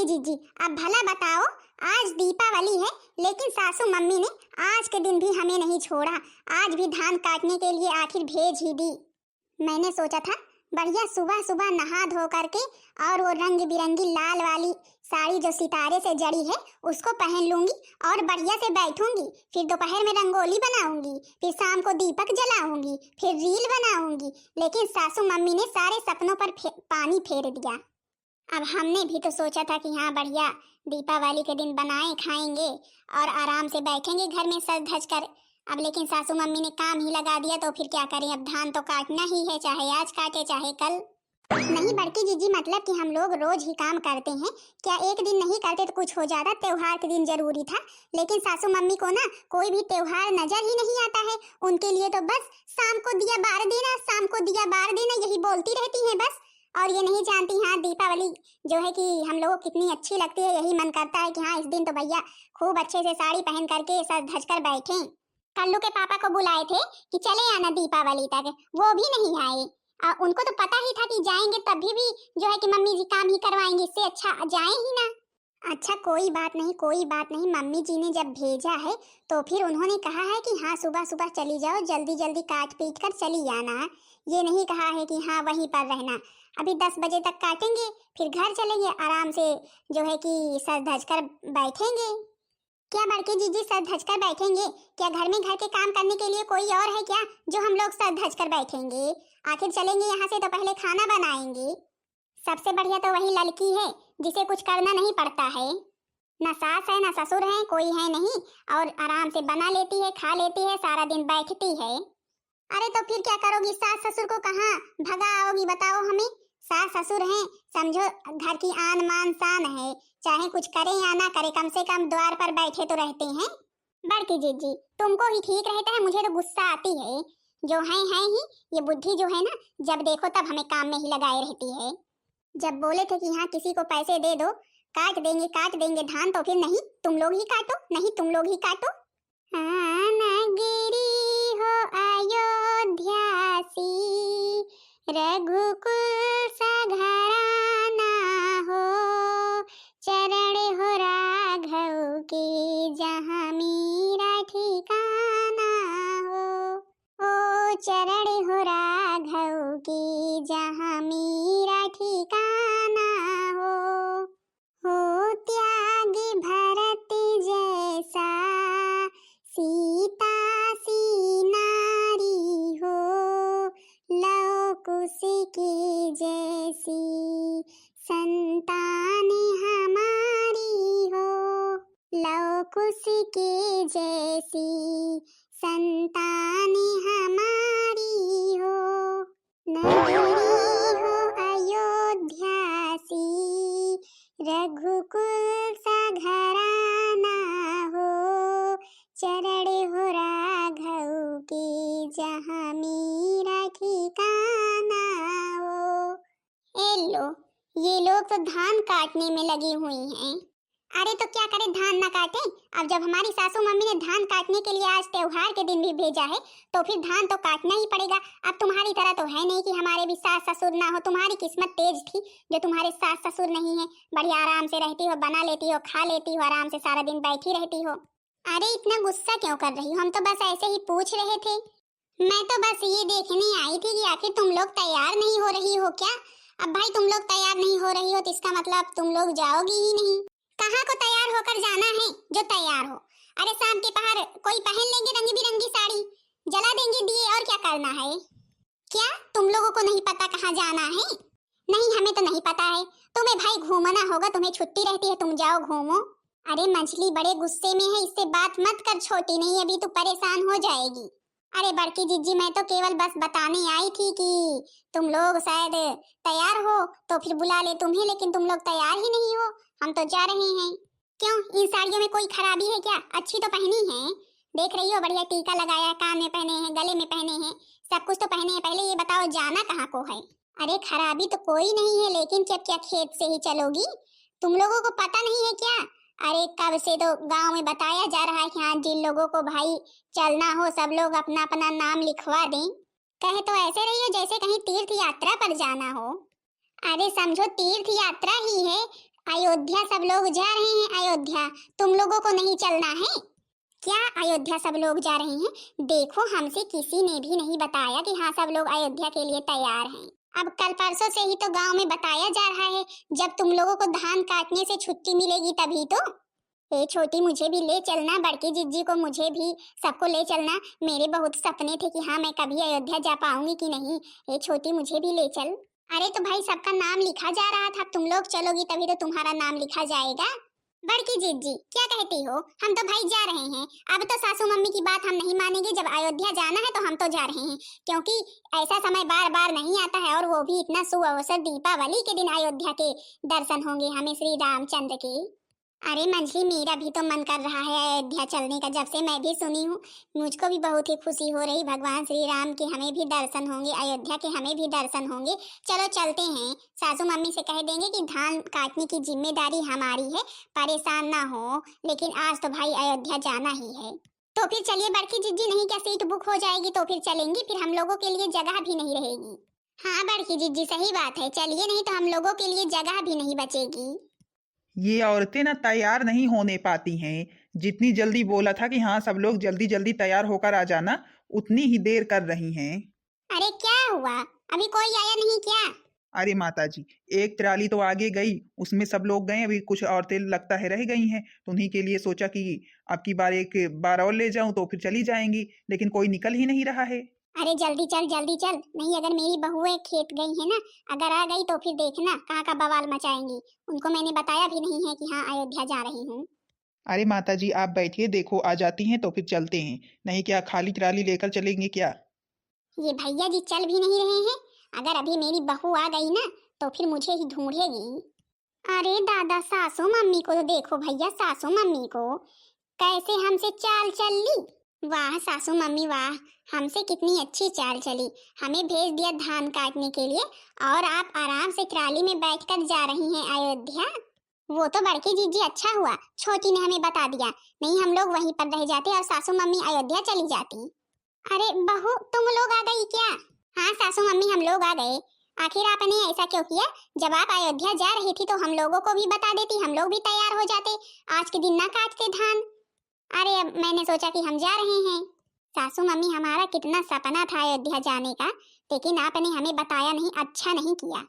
जीजी, अब भला बताओ, आज दीपावली है लेकिन सासू मम्मी ने आज के दिन भी हमें नहीं छोड़ा। आज भी धान काटने के लिए आखिर भेज ही दी। मैंने सोचा था बढ़िया सुबह सुबह नहा धो करके और वो रंग बिरंगी लाल वाली साड़ी जो सितारे से जड़ी है उसको पहन लूंगी और बढ़िया से बैठूंगी। फिर दोपहर में रंगोली बनाऊंगी, फिर शाम को दीपक जलाऊंगी, फिर रील बनाऊंगी। लेकिन सासू मम्मी ने सारे सपनों पर पानी फेर दिया। अब हमने भी तो सोचा था कि हाँ बढ़िया दीपावली के दिन बनाए खाएंगे और आराम से बैठेंगे घर में सज धज कर। अब लेकिन सासू मम्मी ने काम ही लगा दिया तो फिर क्या करें, अब धान तो काटना ही है, चाहे आज काटे चाहे कल। नहीं बड़की जीजी, मतलब कि हम लोग रोज ही काम करते हैं, क्या एक दिन नहीं करते तो कुछ हो जाता। त्योहार के दिन जरूरी था, लेकिन सासू मम्मी को ना कोई भी त्योहार नजर ही नहीं आता है। उनके लिए तो बस शाम को दिया बार देना, शाम को दिया बार देना, यही बोलती रहती है बस। और ये नहीं जानती हाँ दीपावली जो है कि हम लोगों को कितनी अच्छी लगती है। यही मन करता है कि हाँ इस दिन तो भैया खूब अच्छे से साड़ी पहन करके सज धज कर बैठे। कल्लू के पापा को बुलाए थे कि चले आना दीपावली तक, वो भी नहीं आए। उनको तो पता ही था कि जाएंगे तभी भी जो है कि मम्मी जी काम ही करवाएंगे, इससे अच्छा जाए ही ना। अच्छा कोई बात नहीं, कोई बात नहीं, मम्मी जी ने जब भेजा है तो फिर उन्होंने कहा है कि हाँ सुबह सुबह चली जाओ, जल्दी जल्दी काट पीट कर चली जाना। ये नहीं कहा है कि हाँ वहीं पर रहना। अभी 10 बजे तक काटेंगे, फिर घर चलेंगे, आराम से जो है कि सज धज कर बैठेंगे। क्या बड़के जीजी सज धज कर बैठेंगे? क्या घर में घर के काम करने के लिए कोई और है क्या जो हम लोग सज धज कर बैठेंगे? आखिर चलेंगे यहाँ से तो पहले खाना बनाएंगे। सबसे बढ़िया तो वही लड़की है जिसे कुछ करना नहीं पड़ता है, ना सास है ना ससुर है, कोई है नहीं, और आराम से बना लेती है, खा लेती है, सारा दिन बैठती है। अरे तो फिर क्या करोगी? सास ससुर को कहाँ भगा आओगी बताओ हमें? सास ससुर हैं, समझो घर की आन मान शान है, चाहे कुछ करे या ना करे कम से कम द्वार पर बैठे तो रहते हैं। बड़की जीजी तुमको ही ठीक रहता है, मुझे तो गुस्सा आती है। जो है ही, ये बुद्धि जो है ना जब देखो तब हमें काम में ही लगाए रहती है। जब बोले थे कि हाँ किसी को पैसे दे दो, काट देंगे धान, तो फिर नहीं तुम लोग ही काटो, नहीं तुम लोग ही काटो। हाँ नगरी हो अयोध्यासी, रघुकुल सा घराना हो, चरण हो राघव के जहाँ मेरा ठिकाना हो। ओ चरण हो राघव के जहाँ मेरा ठिकाना हो त्याग भरत जैसा, सीता सी नारी हो, लव कुश की जैसी संतान हमारी हो, लव कुश की जैसी संतान हमारी हो। नगरी हो अयोध्यासी, रघुकुल सा घराना हो, चरण हो राघव के जहाँ मेरा ठिकाना हो। ए लो, ये लोग तो धान काटने में लगी हुई हैं। अरे तो क्या करें, धान ना काटे? अब जब हमारी सासू मम्मी ने धान काटने के लिए आज त्योहार के दिन भी भेजा है तो फिर धान तो काटना ही पड़ेगा। अब तुम्हारी तरह तो है नहीं कि हमारे भी सास ससुर ना हो, तुम्हारी किस्मत तेज थी जो तुम्हारे सास ससुर नहीं है, बढ़िया आराम से रहती हो, बना लेती हो, खा लेती हो, आराम से सारा दिन बैठी रहती हो। अरे इतना गुस्सा क्यों कर रही हो? हम तो बस ऐसे ही पूछ रहे थे। मैं तो बस ये देखने आई थी कि आखिर तुम लोग तैयार नहीं हो रही हो क्या? अब भाई तुम लोग तैयार नहीं हो रही हो तो इसका मतलब तुम लोग जाओगी ही नहीं। कहाँ को तैयार होकर जाना है जो तैयार हो? अरे शाम के पहर कोई पहन लेंगे रंग बिरंगी साड़ी, जला देंगे दिए, और क्या करना है? क्या तुम लोगों को नहीं पता कहाँ जाना है? नहीं हमें तो नहीं पता है, तुम्हें भाई घूमना होगा, तुम्हें छुट्टी रहती है, तुम जाओ घूमो। अरे मछली बड़े गुस्से में है, इससे बात मत कर, छोटी नहीं अभी तो परेशान हो जाएगी। अरे बड़की जीजी मैं तो केवल बस बताने आई थी कि तुम लोग शायद तैयार हो तो फिर बुला ले तुम्हें, लेकिन तुम लोग तैयार ही नहीं हो। हम तो जा रहे हैं। क्यों, इन साड़ियों में कोई खराबी है क्या? अच्छी तो पहनी है, देख रही हो, बढ़िया टीका लगाया, कान में पहने हैं, गले में पहने हैं, सब कुछ तो पहने हैं। पहले ये बताओ जाना कहाँ को है? अरे खराबी तो कोई नहीं है, लेकिन क्या खेत से ही चलोगी? तुम लोगों को पता नहीं है क्या? अरे कब से तो गांव में बताया जा रहा है कि हाँ जिन लोगों को भाई चलना हो सब लोग अपना अपना नाम लिखवा दें। कहे तो ऐसे रही हो जैसे कहीं तीर्थ यात्रा पर जाना हो। अरे समझो तीर्थ यात्रा ही है, अयोध्या सब लोग जा रहे हैं। अयोध्या तुम लोगों को नहीं चलना है क्या? अयोध्या सब लोग जा रहे हैं? देखो हमसे किसी ने भी नहीं बताया कि हाँ सब लोग अयोध्या के लिए तैयार हैं। अब कल परसों से ही तो गांव में बताया जा रहा है, जब तुम लोगों को धान काटने से छुट्टी मिलेगी तभी तो। ए छोटी मुझे भी ले चलना, बड़की जिज्जी को, मुझे भी, सबको ले चलना। मेरे बहुत सपने थे कि हाँ मैं कभी अयोध्या जा पाऊंगी कि नहीं। ए छोटी मुझे भी ले चल। अरे तो भाई सबका नाम लिखा जा रहा था, तुम लोग चलोगी तभी तो तुम्हारा नाम लिखा जाएगा। बड़की जिज्जी क्या कहती हो? हम तो भाई जा रहे हैं। अब तो सासू मम्मी की बात हम नहीं मानेंगे। जब अयोध्या जाना है तो हम तो जा रहे हैं, क्योंकि ऐसा समय बार बार नहीं आता है, और वो भी इतना सुअवसर दीपावली के दिन अयोध्या के दर्शन होंगे हमें श्री रामचंद्र के। अरे मंजली मेरा भी तो मन कर रहा है अयोध्या चलने का। जब से मैं भी सुनी हूँ मुझको भी बहुत ही खुशी हो रही। भगवान श्री राम के हमें भी दर्शन होंगे, अयोध्या के हमें भी दर्शन होंगे। चलो चलते हैं। सासू मम्मी से कह देंगे कि धान काटने की जिम्मेदारी हमारी है, परेशान ना हो। लेकिन आज तो भाई अयोध्या जाना ही है। तो फिर चलिए बड़की जिज्जी, नहीं क्या सीट बुक हो जाएगी तो फिर चलेंगी, फिर हम लोगों के लिए जगह भी नहीं रहेगी। हाँ बड़की जिज्जी सही बात है, चलिए, नहीं तो हम लोगों के लिए जगह भी नहीं बचेगी। ये औरतें ना तैयार नहीं होने पाती हैं। जितनी जल्दी बोला था कि हाँ सब लोग जल्दी जल्दी तैयार होकर आ जाना, उतनी ही देर कर रही हैं। अरे क्या हुआ, अभी कोई आया नहीं क्या? अरे माता जी, एक ट्राली तो आगे गई, उसमें सब लोग गए, अभी कुछ औरतें लगता है रह गई हैं, तो उन्हीं के लिए सोचा कि अब की बार एक बार और ले जाऊं तो फिर चली जाएंगी, लेकिन कोई निकल ही नहीं रहा है। अरे जल्दी चल जल्दी चल, नहीं अगर मेरी बहुएं खेत गई है ना, अगर आ गई तो फिर देखना कहाँ का बवाल मचाएंगी। उनको मैंने बताया भी नहीं है कि हाँ अयोध्या जा रही हूँ। अरे माता जी आप बैठिए, देखो आ जाती हैं तो फिर चलते हैं, नहीं क्या खाली ट्राली लेकर चलेंगे क्या? ये भैया जी चल भी नहीं रहे हैं। अगर अभी मेरी बहू आ गई ना तो फिर मुझे ही ढूंढेगी। अरे दादा सासू मम्मी को तो देखो भैया, सासू मम्मी को कैसे हमसे चाल चल ली। वाह सासू मम्मी वाह, हमसे कितनी अच्छी चाल चली। हमें भेज दिया धान काटने के लिए और आप आराम से ट्राली में बैठकर जा रही हैं अयोध्या। वो तो बड़की जीजी अच्छा हुआ छोटी ने हमें बता दिया, नहीं हम लोग वहीं पर रह जाते और सासू मम्मी अयोध्या चली जाती। अरे बहू तुम लोग आ गई क्या? हाँ सासू मम्मी हम लोग आ गए। आखिर आपने ऐसा क्यों किया? जब आप अयोध्या जा रही थी तो हम लोगों को भी बता देती, हम लोग भी तैयार हो जाते, आज के दिन ना काटते धान। अरे अब मैंने सोचा कि हम जा रहे हैं। सासू मम्मी हमारा कितना सपना था अयोध्या जाने का, लेकिन आपने हमें बताया नहीं, अच्छा नहीं किया।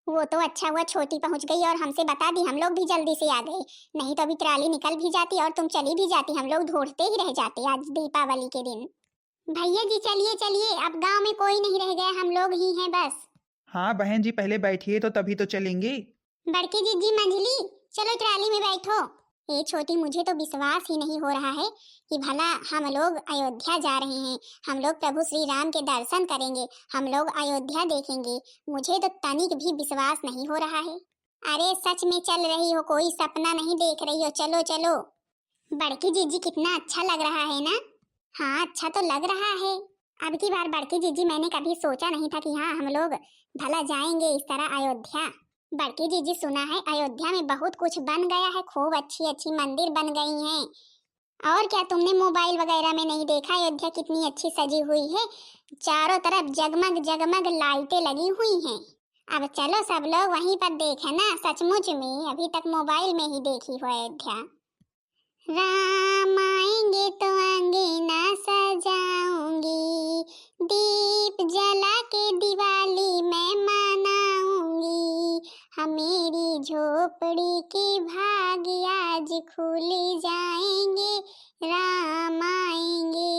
वो तो अच्छा हुआ छोटी पहुंच गई और हमसे बता दी, हम लोग भी जल्दी से आ गए, नहीं तो अभी ट्राली निकल भी जाती और तुम चली भी जाती, हम लोग ढूंढते ही रह जाते आज दीपावली के दिन। भैया जी चलिए चलिए, अब गांव में कोई नहीं रह गया, हम लोग ही हैं बस। हाँ बहन जी पहले बैठिए तो तभी तो चलेंगे। बड़की जीजी मंजली चलो ट्राली में बैठो। ये छोटी मुझे तो विश्वास ही नहीं हो रहा है कि भला हम लोग अयोध्या जा रहे हैं, हम लोग प्रभु श्री राम के दर्शन करेंगे, हम लोग अयोध्या देखेंगे। मुझे तो तनिक भी विश्वास नहीं हो रहा है। अरे सच में चल रही हो, कोई सपना नहीं देख रही हो, चलो चलो। बड़की जीजी कितना अच्छा लग रहा है ना? हाँ अच्छा तो लग रहा है। अब की बार बड़की जीजी मैंने कभी सोचा नहीं था कि हाँ हम लोग भला जाएंगे इस तरह अयोध्या। बड़की जीजी सुना है अयोध्या में बहुत कुछ बन गया है, खूब अच्छी अच्छी मंदिर बन गई हैं। और क्या तुमने मोबाइल वगैरह में नहीं देखा अयोध्या कितनी अच्छी सजी हुई है, चारों तरफ जगमग जगमग लाइटें लगी हुई हैं। अब चलो सब लोग वहीं पर देखे ना, सचमुच में अभी तक मोबाइल में ही देखी हो अयोध्या। राम आएंगे तो अंगना सजाऊंगी, दीप जला के दिवाली मैं मनाऊंगी, हमेरी झोपड़ी के भाग आज खुल जाएंगे, राम आएंगे।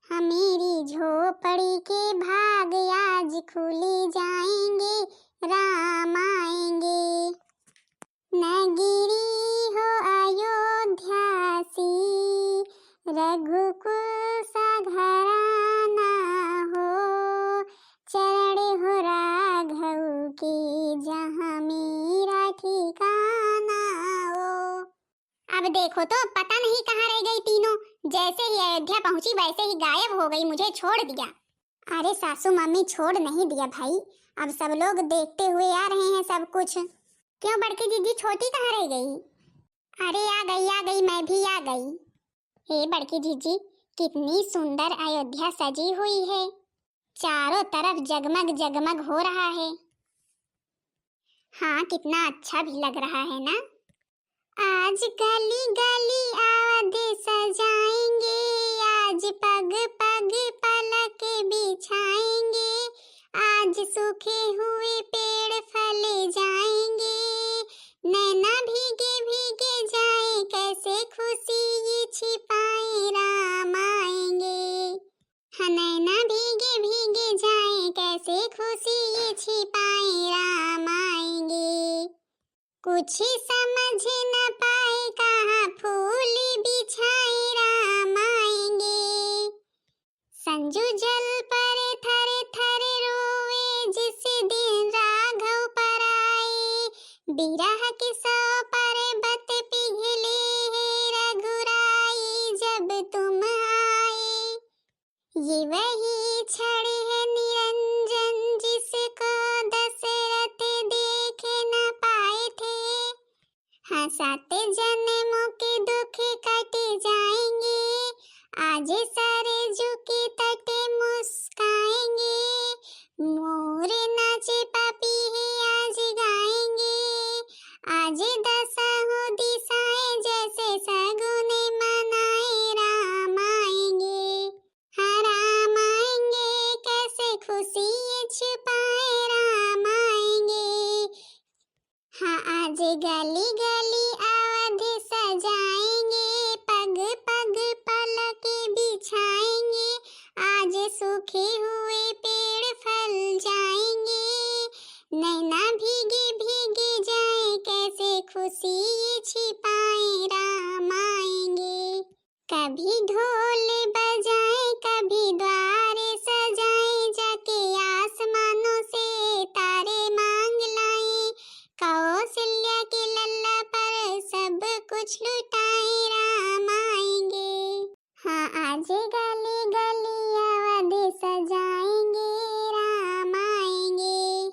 हमेरी झोपड़ी के भाग आज खुल जाएंगे, राम आएंगे। नगरी हो अयोध्यासी, रघुकुल सा घराना हो, चरण हो राघव के जहाँ मेरा ठिकाना हो। अब देखो तो पता नहीं कहाँ रह गई तीनों, जैसे ही अयोध्या पहुंची वैसे ही गायब हो गई, मुझे छोड़ दिया। अरे सासू मम्मी छोड़ नहीं दिया भाई, अब सब लोग देखते हुए आ रहे हैं सब कुछ। क्यों बड़की जीजी छोटी कहाँ रह गई? अरे आ गई मैं भी आ गई। हे बड़की जीजी कितनी सुंदर अयोध्या सजी हुई है, चारों तरफ जगमग जगमग हो रहा है। हाँ, कितना अच्छा भी लग रहा है ना। आज गली गली अवध सजाएंगे, आज पग पग पलक बिछाएंगे, आज सूखे हुए पेड़ फल जाएंगे, नैना भीगे भीगे जाए कैसे खुशी ये छिपाए राम आएंगे। हाँ, नैना भीगे भीगे जाए कैसे खुशी ये छिपाए राम आएंगे। कुछ समझ न पाए कहाँ फूल बिछाए राम आएंगे। संजू जल पर थरे थरे रोए जिस दिन राघव पर आए, बिरह के सौ पर बत पिघले रघुराई जब तुम आए। ये वही क्षण है निरंजन जिसको दशरथ देख न पाए थे। हाँ, 7 जन्मों के दुख कट जाएंगे, आज सरजू के तट मुस्काएंगे, मोर नाचे पपीहे आज गाएंगे, आज दसों दिशाएं जैसे सगुन मनाए राम आएंगे। हाँ, राम आएंगे कैसे खुशी ये छुपाए राम आएंगे। हाँ, आज गली गली अवध सजाएंगे, पग पग पलक बिछाएंगे, आज सूखे हुए पेड़ फल जाएंगे, नैना भीगे भीगे जाए कैसे खुशी ये छिपाए राम आएंगे। कभी ढोल बजाए कभी द्वार सजाए, जाके आसमानों से तारे मांग लाए, कौशल्या के लल्ला पर सब कुछ लुटाए राम आएंगे। हाँ, आज गली गली अवध सजाएंगे राम आएंगे।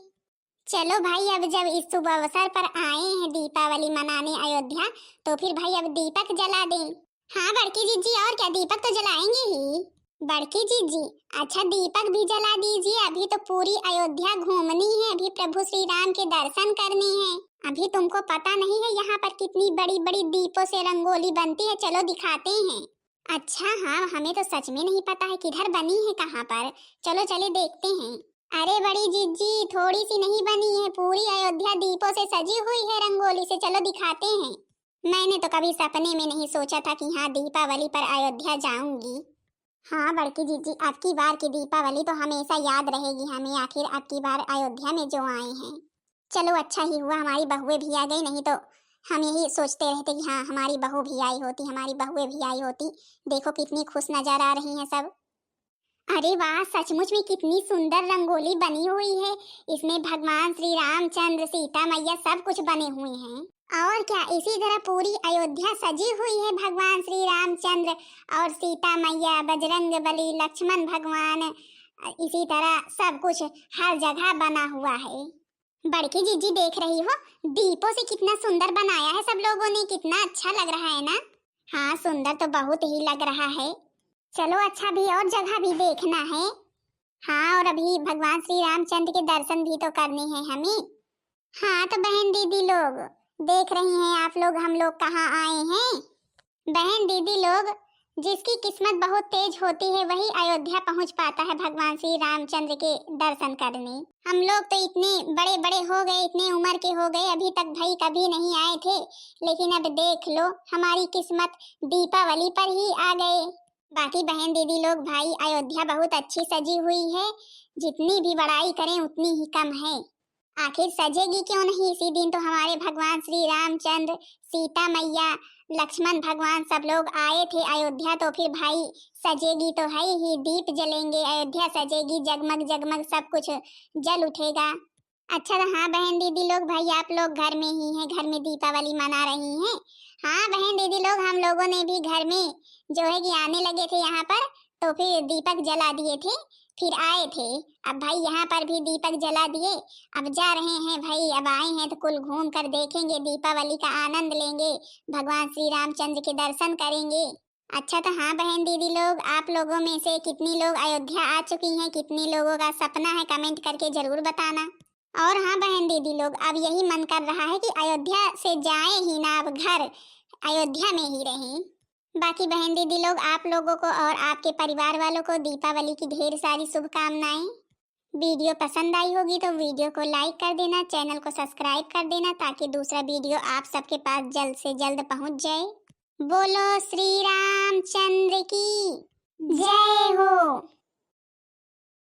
चलो भाई, अब जब इस शुभ अवसर पर आए हैं दीपावली मनाने अयोध्या, तो फिर भाई अब दीपक जला दें। हाँ बड़की जीजी, और क्या, दीपक तो जलाएंगे ही। बड़की जीजी, अच्छा दीपक भी जला दीजिए, अभी तो पूरी अयोध्या घूमनी है, अभी प्रभु श्री राम के दर्शन करने हैं। अभी तुमको पता नहीं है यहाँ पर कितनी बड़ी बड़ी दीपों से रंगोली बनती है, चलो दिखाते हैं। अच्छा हाँ, हमें तो सच में नहीं पता है किधर बनी है, कहाँ पर, चलो चले देखते हैं। अरे बड़ी जीजी, थोड़ी सी नहीं बनी है, पूरी अयोध्या दीपों से सजी हुई है रंगोली से, चलो दिखाते हैं। मैंने तो कभी सपने में नहीं सोचा था कि हाँ दीपावली पर अयोध्या जाऊंगी। हाँ बड़की जीजी, अब की बार की दीपावली तो हमेशा याद रहेगी हमें, आखिर अब की बार अयोध्या में जो आए हैं। चलो अच्छा ही हुआ हमारी बहुएं भी आ गई, नहीं तो हम यही सोचते रहते कि हाँ हमारी बहू भी आई होती, हमारी बहुएं भी आई होती। देखो कितनी खुश नजर आ रही हैं सब। अरे वाह, सचमुच में कितनी सुंदर रंगोली बनी हुई है, इसमें भगवान श्री रामचंद्र, सीता मैया सब कुछ बने हुए हैं। और क्या, इसी तरह पूरी अयोध्या सजी हुई है भगवान श्री रामचंद्र और सीता मैया, बजरंग बली, लक्ष्मण भगवान, इसी तरह सब कुछ हर जगह बना हुआ है। बड़की जीजी देख रही हो, दीपों से कितना सुंदर बनाया है सब लोगों ने, कितना अच्छा लग रहा है ना। हाँ सुंदर तो बहुत ही लग रहा है। चलो अच्छा भी और जगह भी देखना है। हाँ, और अभी भगवान श्री रामचंद्र के दर्शन भी तो करने हैं हमें। हाँ तो बहन दीदी लोग देख रही हैं आप लोग हम लोग कहाँ आए हैं। बहन दीदी लोग, जिसकी किस्मत बहुत तेज होती है वही अयोध्या पहुंच पाता है भगवान श्री रामचंद्र के दर्शन करने। हम लोग तो इतने बड़े बड़े हो गए, इतने उम्र के हो गए, अभी तक भाई कभी नहीं आए थे, लेकिन अब देख लो हमारी किस्मत दीपावली पर ही आ गए। बाकी बहन दीदी लोग, भाई अयोध्या बहुत अच्छी सजी हुई है, जितनी भी बड़ाई करें उतनी ही कम है। आखिर सजेगी क्यों नहीं, इसी दिन तो हमारे भगवान श्री रामचंद्र, सीता मैया, लक्ष्मण भगवान सब लोग आए थे अयोध्या, तो फिर भाई सजेगी तो है ही, दीप जलेंगे, अयोध्या सजेगी, जगमग जगमग सब कुछ जल उठेगा। अच्छा हाँ बहन दीदी लोग, भाई आप लोग घर में ही हैं, घर में दीपावली मना रही हैं। हाँ बहन दीदी लोग, हम लोगों ने भी घर में जो है कि आने लगे थे यहाँ पर, तो फिर दीपक जला दिए थे, फिर आए थे। अब भाई यहाँ पर भी दीपक जला दिए, अब जा रहे हैं भाई, अब आए हैं तो कुल घूम कर देखेंगे, दीपावली का आनंद लेंगे, भगवान श्री रामचंद्र के दर्शन करेंगे। अच्छा तो हाँ बहन दीदी लोग, आप लोगों में से कितनी लोग अयोध्या आ चुकी हैं, कितनी लोगों का सपना है, कमेंट करके जरूर बताना। और हाँ बहन दीदी लोग, अब यही मन कर रहा है कि अयोध्या से जाएं ही ना, अब घर अयोध्या में ही रहें। बाकी बहन दीदी लोग, आप लोगों को और आपके परिवार वालों को दीपावली की ढेर सारी शुभकामनाएं। वीडियो पसंद आई होगी तो वीडियो को लाइक कर देना, चैनल को सब्सक्राइब कर देना ताकि दूसरा वीडियो आप सबके पास जल्द से जल्द पहुंच जाए। बोलो श्री रामचंद्र की जय हो।